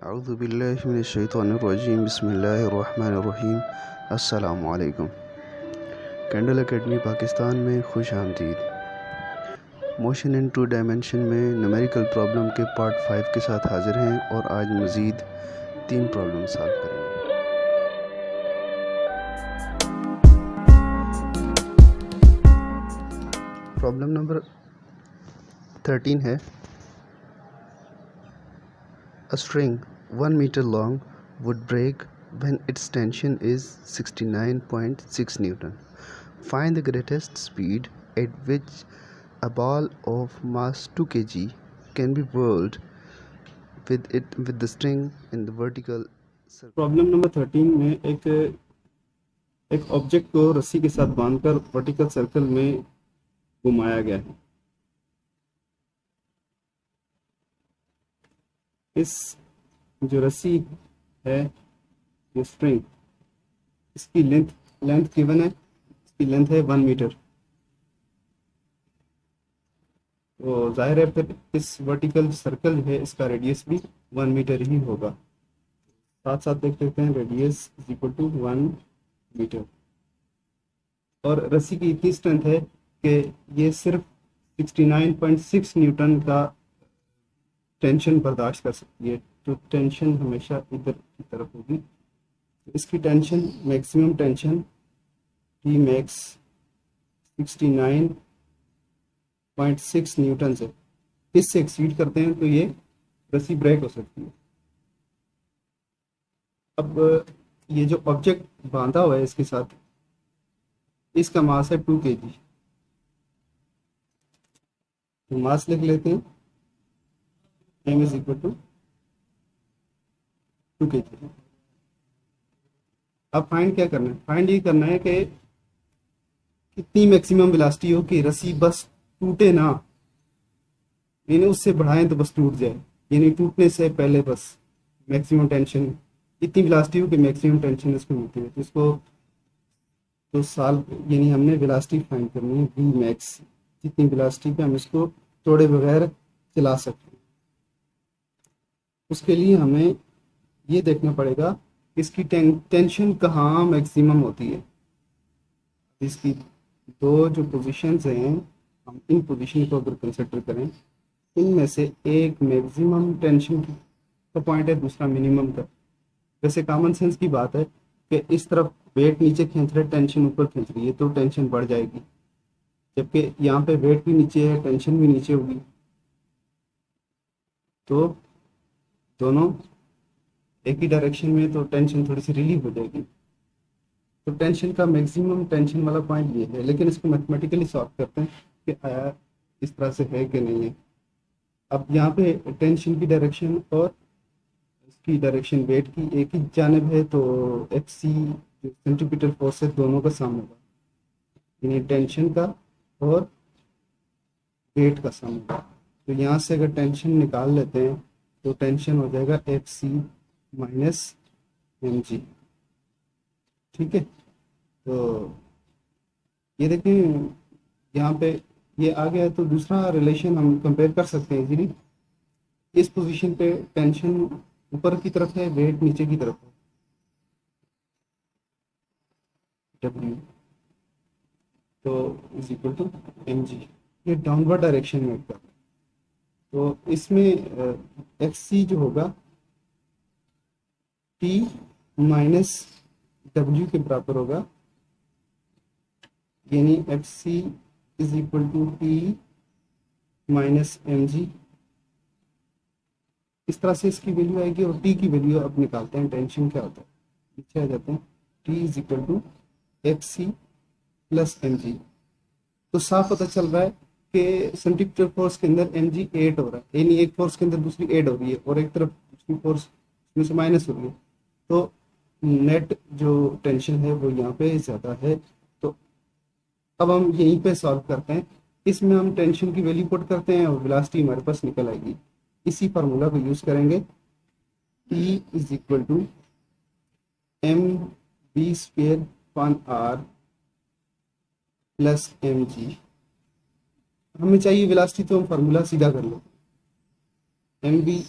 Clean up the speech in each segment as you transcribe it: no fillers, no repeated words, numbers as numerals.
अऊज़ुबिल्लाहिमिनश्शैतानिर्रजीम बिस्मिल्लाहिर्रहमानिर्रहीम। अस्सलामु अलैकुम। कैंडल एकेडमी पाकिस्तान में खुश आमदीद। मोशन इन टू डायमेंशन में न्यूमेरिकल प्रॉब्लम के पार्ट 5 के साथ हाजिर हैं और आज मज़ीद 3 प्रॉब्लम सॉल्व करेंगे। प्रॉब्लम नंबर 13 है, A string 1 meter long would break when its tension is 69.6 Newton. Find the greatest speed at which a ball of mass 2 kg can be whirled with the string in the vertical circle. Problem number 13 में एक object को रस्सी के साथ बांधकर vertical circle में घुमाया गया है। इस जो रस्सी है, ये स्ट्रिंग, इसकी लेंथ गिवन है, इसकी लेंथ है 1 मीटर। तो जाहिर है फिर इस वर्टिकल सर्कल है, इसका रेडियस भी 1 मीटर ही होगा। साथ साथ देख लेते हैं, radius is equal to 1 metre. और रस्सी की इतनी स्ट्रेंथ है कि ये सिर्फ 69.6 न्यूटन का टेंशन बर्दाश्त कर सकती है। तो टेंशन हमेशा इधर की तरफ होगी। तो इसकी tension, maximum tension T max 69.6 Newton से इससे एक्सीड करते हैं तो ये रस्सी ब्रेक हो सकती है। अब ये जो ऑब्जेक्ट बांधा हुआ है इसके साथ, इसका मास है 2 kg। तो मास लिख लेते हैं, m is equal to 2 kg। अब फाइंड क्या करना है? फाइंड ये करना है कि कितनी मैक्सिमम वेलोसिटी हो कि रस्सी बस टूटे ना, यानी उससे बढ़ाएं तो बस टूट जाए, यानी टूटने से पहले बस मैक्सिमम टेंशन, इतनी वेलोसिटी हो कि मैक्सिमम टेंशन इसको मिलती है। तो इसको तो यानी हमने वेलोसिटी फाइंड करनी है, v मैक्स, जितनी वेलोसिटी पे हम इसको तोड़े बगैर चला सकते हैं। उसके लिए हमें ये देखना पड़ेगा इसकी टेंशन कहाँ मैक्सिमम होती है। इसकी दो जो पोजीशंस हैं, हम इन पोजीशन को अगर कंसिडर करें, इनमें से एक मैक्सिमम टेंशन का पॉइंट है, दूसरा मिनिमम का। वैसे कॉमन सेंस की बात है कि इस तरफ वेट नीचे खींच रहे, टेंशन ऊपर खींच रही है, तो टेंशन बढ़ जाएगी। जबकि यहाँ पे वेट भी नीचे है, टेंशन भी नीचे होगी, तो दोनों एक ही डायरेक्शन में, तो टेंशन थोड़ी सी रिलीव हो जाएगी। तो टेंशन का मैक्सिमम टेंशन वाला पॉइंट ये है। लेकिन इसको मैथमेटिकली सॉल्व करते हैं कि आया इस तरह से है कि नहीं है। अब यहाँ पे टेंशन की डायरेक्शन और इसकी डायरेक्शन वेट की एक ही जानिब है, तो एफ सी जो सेंट्रीपिटल फोर्स है, दोनों का सम होगा, यानी टेंशन का और वेट का सम होगा। तो यहाँ से अगर टेंशन निकाल लेते हैं तो टेंशन हो जाएगा F C minus M G. ठीक है, तो ये देखें यहाँ पे ये आ गया। तो दूसरा रिलेशन हम कंपेयर कर सकते हैं इजीली। इस पोजीशन पे टेंशन ऊपर की तरफ है, वेट नीचे की तरफ है, डब्ल्यू, तो is equal to M G. ये डाउनवर्ड डायरेक्शन में कर, तो इसमें एफ सी जो होगा टी माइनस डब्ल्यू के बराबर होगा, यानी F C is equal to T minus M G. इस तरह से इसकी वैल्यू आएगी। और टी की वैल्यू अब निकालते हैं, टेंशन क्या होता है, नीचे आ जाते हैं। T is equal to F C plus M G. तो साफ पता चल रहा है कि सेंट्रीपिटल फोर्स के अंदर एम जी एड हो रहा है, यानी एक फोर्स के अंदर दूसरी एड हो रही है और एक तरफ दूसरी फोर्स इसमें से माइनस हो रही है। तो नेट जो टेंशन है वो यहाँ पे ज़्यादा है। तो अब हम यहीं पे सॉल्व करते हैं। इसमें हम टेंशन की वैल्यू पुट करते हैं और वेलोसिटी हमारे पास निकल आएगी। इसी फार्मूला को यूज़ करेंगे, E is equal to M V square upon R plus M G. हमें चाहिए वेलोसिटी, तो हम फार्मूला सीधा कर लो, M V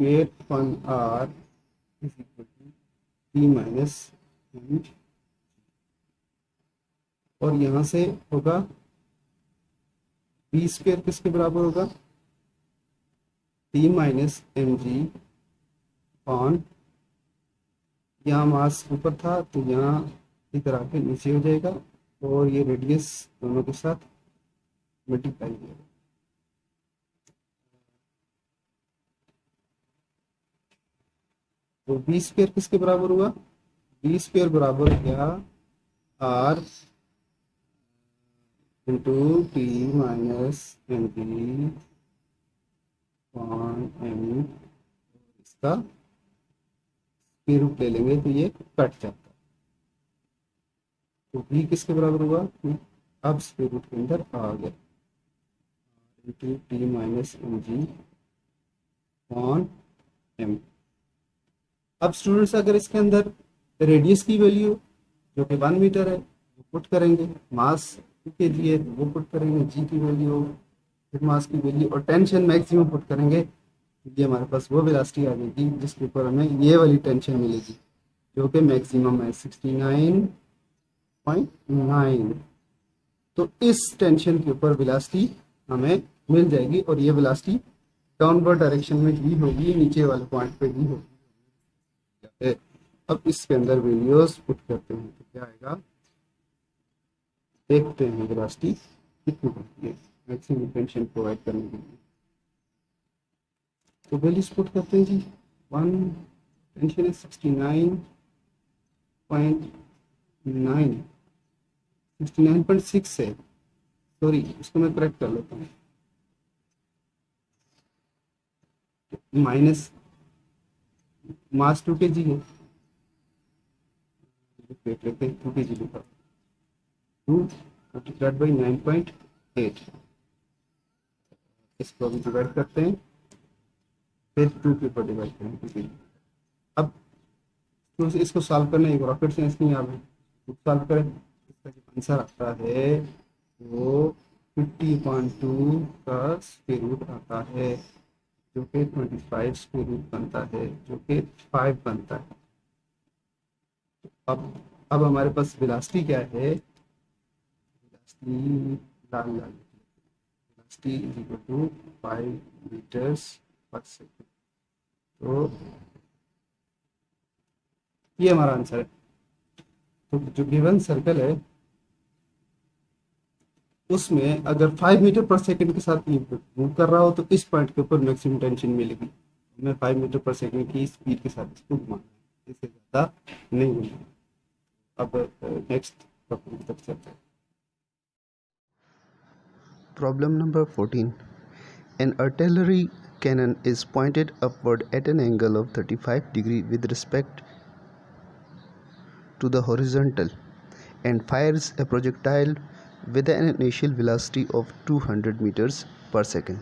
square upon R is equal to T minus M, और यहाँ से होगा बी स्क्वेयर किसके बराबर होगा, T minus M G upon, यहाँ मास ऊपर था तो यहाँ इधर आके नीचे हो जाएगा, और ये रेडियस दोनों के साथ मल्टीप्लाई हो जाएगा। तो बी स्क्वेयर किसके बराबर हुआ, बी स्क्वेयर बराबर हो गया R into T minus M T upon M, इसका स्क्वायर रूट ले लेंगे तो ये कट जाता है। तो बी किसके बराबर हुआ, अब स्क्वायर रूट के अंदर आ गया into T minus M G upon M. अब स्टूडेंट्स अगर इसके अंदर रेडियस की वैल्यू जो कि 1 मीटर है वो पुट करेंगे, मास के लिए वो पुट करेंगे, जी की वैल्यू, फिर मास की वैल्यू और टेंशन मैक्सिमम पुट करेंगे, ये हमारे पास वो वेलोसिटी आ जाएगी जिसके ऊपर हमें ये वाली टेंशन मिलेगी जो कि मैक्सिमम है 69.9। तो इस टेंशन के ऊपर वेलोसिटी हमें मिल जाएगी, और ये वेलोसिटी डाउनवर्ड डायरेक्शन में भी होगी, नीचे वाले पॉइंट पे भी होगी। अब इसके अंदर वैल्यूज पुट करते हैं तो क्या आएगा, देखते हैं वेलोसिटी कितनी बनती है मैक्सिमम टेंशन प्रोवाइड करने के लिए। तो वैल्यूज पुट करते हैं जी, वन टेंशन है 69.9, 69.6 है, सॉरी इसको मैं करेक्ट कर लेता हूँ, माइनस मास 2 kg है, देख लेते हैं 2 kg लिखा, 2 मल्टीप्लाइड बाई 9.8, इसको अभी डिवाइड करते हैं, फिर 2 के ऊपर डिवाइड करें 2 kg। अब तो इसको सॉल्व करने एक रॉकेट साइंस नहीं आ रहा, खुद सॉल्व करें, इसका जो आंसर आता है वो 50.2 का स्क्वायर रूट आता है, जो कि 25 स्क्वायर रूट बनता है, जो कि 5 बनता है। अब हमारे पास वेलोसिटी क्या है, वेलोसिटी लाल लाल, velocity is equal to 5 metres per second. तो ये हमारा आंसर है। तो जो गिवन सर्कल है उसमें अगर 5 मीटर पर सेकंड के साथ मूव कर रहा हो तो इस पॉइंट के ऊपर मैक्सिमम टेंशन मिलेगी। मैं 5 मीटर पर सेकंड की स्पीड के साथ इसको घुमाना है, इससे ज़्यादा नहीं घुमाना। अब नेक्स्ट प्रॉब्लम की तरफ चलते हैं। Problem number 14. An artillery cannon is pointed upward at an angle of 35 degrees with respect to the horizontal and fires a projectile with an initial velocity of 200 meters per second.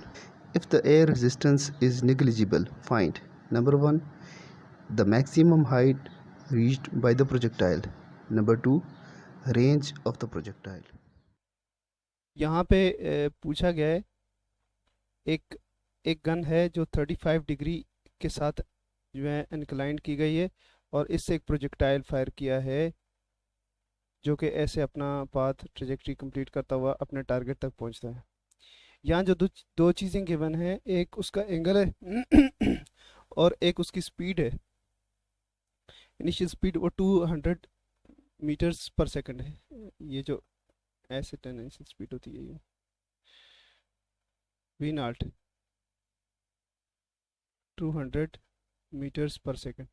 If the air resistance is negligible, find number 1 the maximum height reached by the projectile, number 2 range of the projectile. यहाँ पे पूछा गया है एक एक gun है जो 35 degree के साथ जो है इंक्लाइंड की गई है और इससे एक प्रोजेक्टाइल फायर किया है जो कि ऐसे अपना पाथ ट्रेजेक्ट्री कंप्लीट करता हुआ अपने टारगेट तक पहुंचता है। यहाँ जो दो चीज़ें गिवन है, एक उसका एंगल है और एक उसकी स्पीड है। इनिशियल स्पीड वो 200 मीटर्स पर सेकंड है। ये जो ऐसे टेंडेंशियल स्पीड होती है ये वी नॉट 200 मीटर्स पर सेकंड।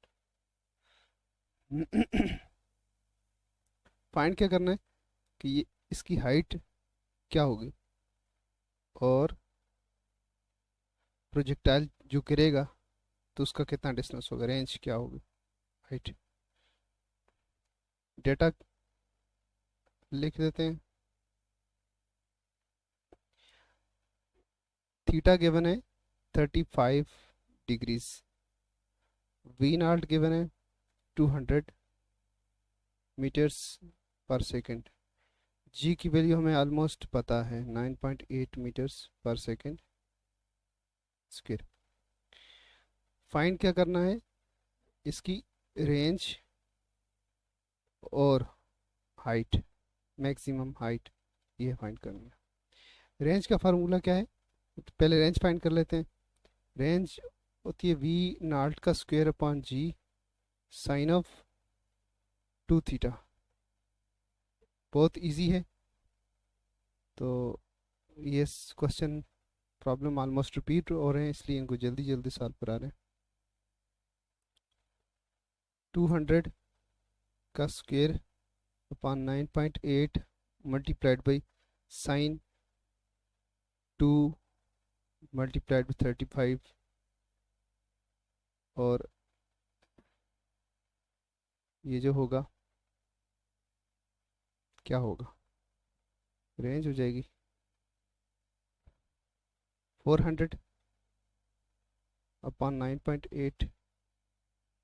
फाइंड क्या करना है कि ये इसकी हाइट क्या होगी और प्रोजेक्टाइल जो गिरेगा तो उसका कितना डिस्टेंस होगा, रेंज क्या होगी, हाइट। डेटा लिख देते हैं। थीटा गिवन है 35 डिग्रीज, वी नॉट गिवन है 200 मीटर्स पर सेकंड, जी की वैल्यू हमें ऑलमोस्ट पता है 9.8 मीटर्स पर सेकंड स्क्वायर। फाइंड क्या करना है, इसकी रेंज और हाइट, मैक्सिमम हाइट, ये फाइंड करनी है। रेंज का फार्मूला क्या है, तो पहले रेंज फाइंड कर लेते हैं। रेंज होती है वी नॉट का square upon G sine of 2 theta. बहुत इजी है। तो ये क्वेश्चन प्रॉब्लम ऑलमोस्ट रिपीट हो रहे हैं, इसलिए इनको जल्दी जल्दी सॉल्व करा रहे हैं। 200 का square upon 9.8 multiplied by sine 2 multiplied by 35, और ये जो होगा क्या होगा, रेंज हो जाएगी 400 अपॉन 9.8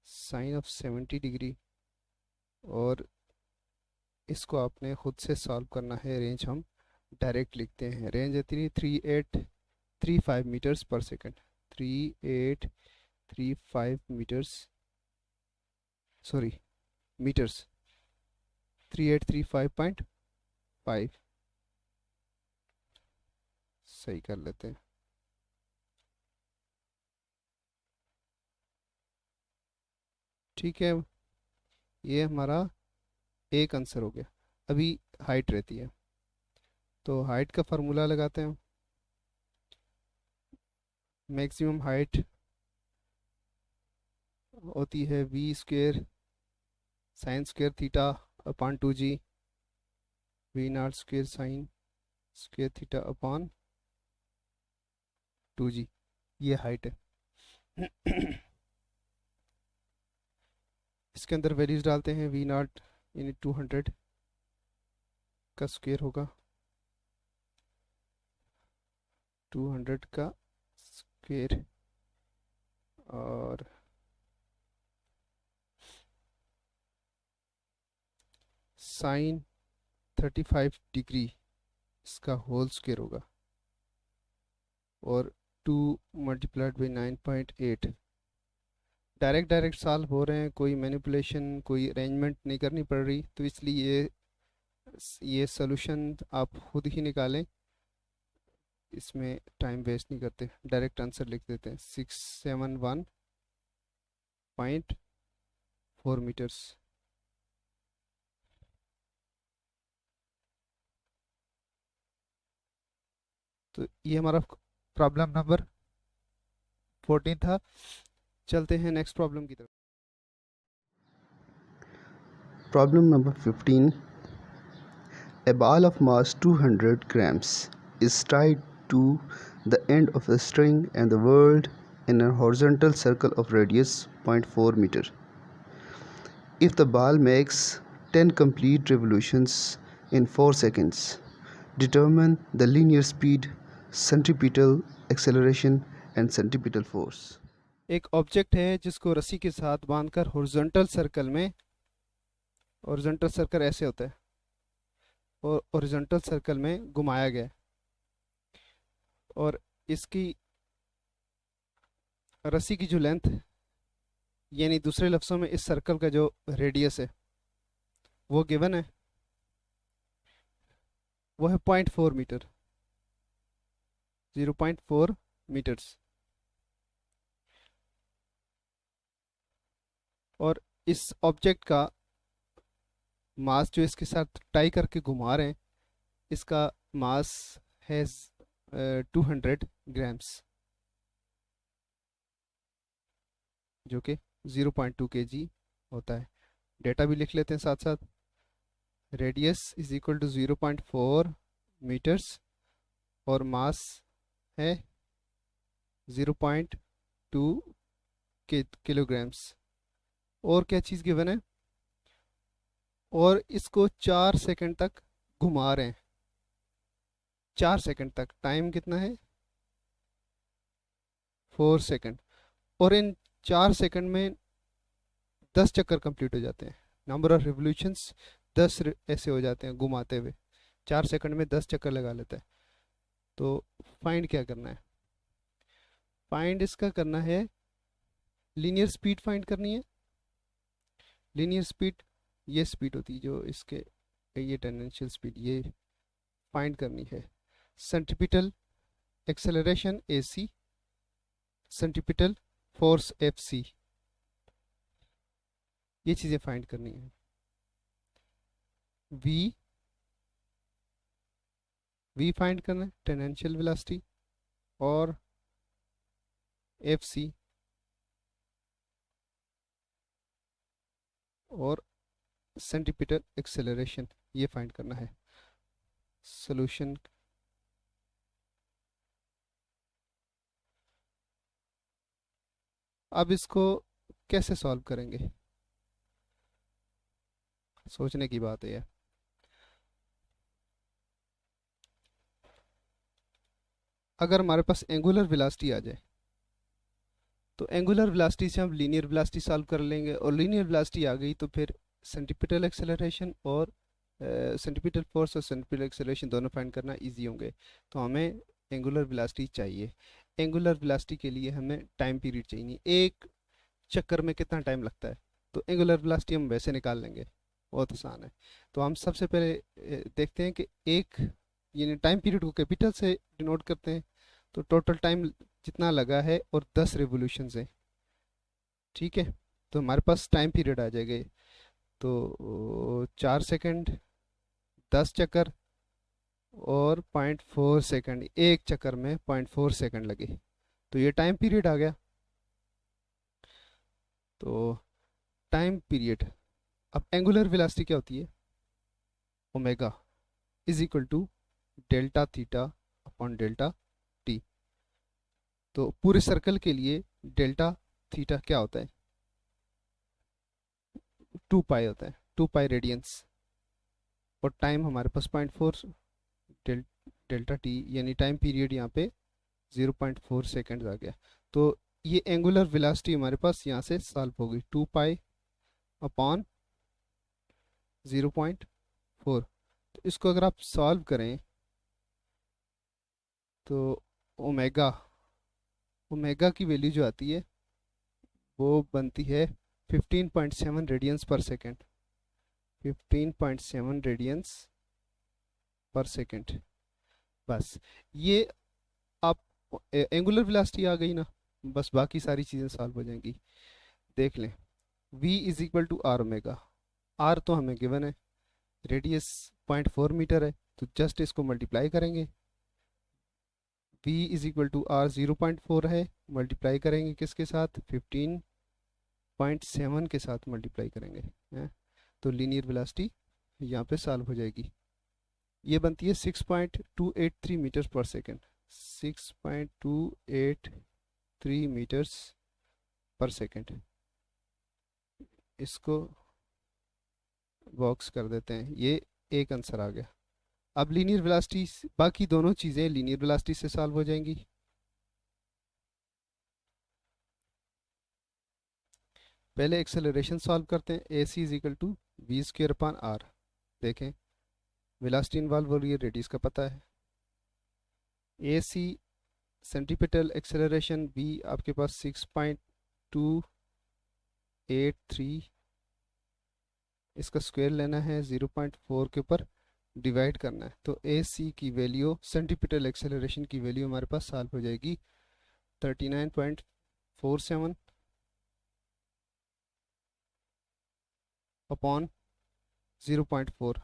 साइन ऑफ 70 डिग्री, और इसको आपने खुद से सॉल्व करना है। रेंज हम डायरेक्ट लिखते हैं, रेंज इतनी 3835 मीटर्स पर सेकंड, 3835 मीटर्स, सॉरी मीटर्स, 3835.5 सही कर लेते हैं। ठीक है, ये हमारा एक आंसर हो गया। अभी हाइट रहती है, तो हाइट का फार्मूला लगाते हैं। मैक्सिमम हाइट होती है V square sine square theta upon 2g, V not square sine square theta upon 2g, ये हाइट है। इसके अंदर वैल्यूज डालते हैं। वी नॉट यानी 200 का स्क्वायर होगा, 200 का स्क्वायर, और साइन 35 डिग्री इसका होल स्क्वायर होगा, और 2 मल्टीप्लाइड बाई 9.8। डायरेक्ट सॉल्व हो रहे हैं, कोई मैनिपुलेशन कोई अरेंजमेंट नहीं करनी पड़ रही, तो इसलिए ये सोल्यूशन आप खुद ही निकालें, इसमें टाइम वेस्ट नहीं करते, डायरेक्ट आंसर लिख देते हैं 671.4 मीटर्स। तो ये हमारा प्रॉब्लम नंबर 14 था। चलते हैं नेक्स्ट प्रॉब्लम की तरफ। Problem number 15. A ball of mass 200 grams is tied to the end of a string and the whirled in a horizontal circle of radius 0.4 meter. If the ball makes 10 complete revolutions in 4 seconds, determine the linear speed, centripetal acceleration and centripetal force. एक object है जिसको रस्सी के साथ बांधकर horizontal circle में, horizontal circle ऐसे होता है, और हॉरिजॉन्टल सर्कल में घुमाया गया है, और इसकी रस्सी की जो लेंथ, यानी दूसरे लफ्ज़ों में इस सर्कल का जो रेडियस है वो गिवन है, वो है 0.4 मीटर, 0.4 मीटर्स। और इस ऑब्जेक्ट का मास जो इसके साथ टाई करके घुमा रहे हैं, इसका मास है 200 ग्राम्स, जो कि 0.2 kg होता है। डेटा भी लिख लेते हैं साथ साथ। Radius is equal to 0.4 metres, और मास है 0.2 किलोग्राम्स। और क्या चीज़ गिवन है, और इसको 4 सेकंड तक घुमा रहे हैं, 4 सेकंड तक। टाइम कितना है, 4 सेकंड, और इन 4 सेकंड में 10 चक्कर कंप्लीट हो जाते हैं। नंबर ऑफ रिवोल्यूशंस 10 ऐसे हो जाते हैं घुमाते हुए, 4 सेकंड में 10 चक्कर लगा लेता है। तो फाइंड क्या करना है, फाइंड इसका करना है लीनियर स्पीड फाइंड करनी है। लीनियर स्पीड ये स्पीड होती है जो इसके, ये टेंजेंशियल स्पीड ये फाइंड करनी है। Centripetal acceleration AC, centripetal force FC, ये चीज़ें फाइंड करनी है। V फाइंड करना है, टेंजेंशियल वेलोसिटी, और FC और सेंट्रीपिटल एक्सेलरेशन ये फाइंड करना है। सॉल्यूशन, अब इसको कैसे सॉल्व करेंगे, सोचने की बात है। अगर हमारे पास एंगुलर वेलोसिटी आ जाए तो एंगुलर वेलोसिटी से हम लीनियर वेलोसिटी सॉल्व कर लेंगे, और लीनियर वेलोसिटी आ गई तो फिर सेंट्रीपिटल एक्सेलरेशन और सेंट्रीपिटल फोर्स और सेंट्रीपिटल एक्सेलरेशन दोनों फाइंड करना इजी होंगे। तो हमें एंगुलर वेलोसिटी चाहिए। एंगुलर वेलोसिटी के लिए हमें टाइम पीरियड चाहिए, एक चक्कर में कितना टाइम लगता है। तो एंगुलर वेलोसिटी हम वैसे निकाल लेंगे, बहुत आसान है। तो हम सबसे पहले देखते हैं कि एक, यानी टाइम पीरियड को कैपिटल से डिनोट करते हैं, तो टोटल टाइम जितना लगा है और 10 रिवोल्यूशंस है, ठीक है। तो हमारे पास टाइम पीरियड आ जाएगा, तो 4 सेकंड, 10 चक्कर और 0.4 सेकंड, एक चक्कर में 0.4 सेकंड लगे, तो ये टाइम पीरियड आ गया। तो टाइम पीरियड, अब एंगुलर वेलोसिटी क्या होती है, omega is equal to delta theta upon delta T. तो पूरे सर्कल के लिए डेल्टा थीटा क्या होता है, 2 पाई होता है, 2 पाई रेडियंस, और टाइम हमारे पास 0.4 डेल्टा टी, यानी टाइम पीरियड यहाँ पे 0.4 सेकेंड आ गया। तो ये एंगुलर वेलोसिटी हमारे पास यहाँ से सॉल्व हो गई, 2 पाई अपॉन 0.4। तो इसको अगर आप सॉल्व करें तो ओमेगा, ओमेगा की वैल्यू जो आती है वो बनती है 15.7 रेडियंस पर सेकेंड, 15.7 रेडियंस पर सेकेंड। बस ये आप एंगुलर वेलोसिटी आ गई ना, बस बाकी सारी चीज़ें सॉल्व हो जाएंगी। देख लें, V is equal to R omega, R तो हमें गिवन है, रेडियस 0.4 मीटर है, तो जस्ट इसको मल्टीप्लाई करेंगे। V is equal to R 0.4 है, मल्टीप्लाई करेंगे किसके साथ, 15.7 के साथ मल्टीप्लाई करेंगे, है? तो लीनियर वेलोसिटी यहाँ पे सॉल्व हो जाएगी। ये बनती है 6.283 मीटर पर सेकेंड, 6.283 मीटर्स पर सेकेंड। इसको बॉक्स कर देते हैं, ये एक आंसर आ गया। अब लीनियर वेलोसिटी, बाकी दोनों चीज़ें लीनियर वेलोसिटी से सॉल्व हो जाएंगी। पहले एक्सेलरेशन सॉल्व करते हैं, AC is equal to V² upon R. देखें वेलोसिटी इन्वॉल्व हो रही है, रेडियस का पता है। AC सेंट्रीपिटल एक्सेलरेशन V आपके पास 6.283, इसका स्क्वायर लेना है, 0.4 के ऊपर डिवाइड करना है। तो AC की वैल्यू, सेंट्रीपिटल एक्सेलरेशन की वैल्यू हमारे पास सॉल्व हो जाएगी 39.47 अपॉन 0.4,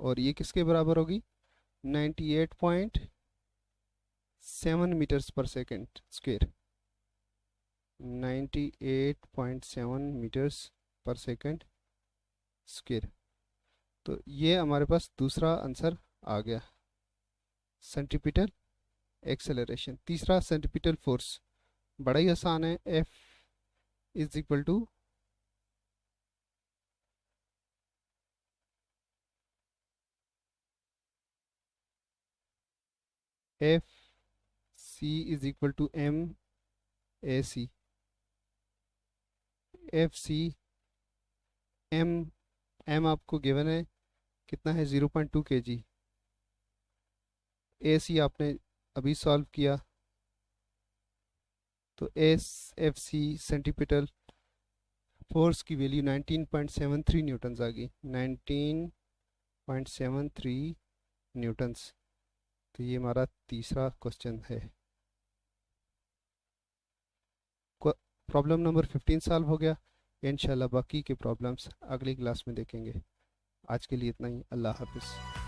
और ये किसके बराबर होगी, 98.7 metres per second square, 98.7 metres per second square. तो ये हमारे पास दूसरा आंसर आ गया, सेंट्रीपिटल एक्सेलरेशन। तीसरा सेंट्रीपिटल फोर्स, बड़ा ही आसान है, F is equal to FC is equal to MAC। FC M आपको गिवन है, कितना है, 0.2 kg। AC आपने अभी सॉल्व किया, तो S F C centripetal force की वैल्यू 19.73 न्यूटन्स आ गई, 19.73 न्यूटन्स। तो ये हमारा तीसरा क्वेश्चन है। प्रॉब्लम नंबर 15 सॉल्व हो गया। इंशाल्लाह बाकी के प्रॉब्लम्स अगली क्लास में देखेंगे। आज के लिए इतना ही। अल्लाह हाफिज़।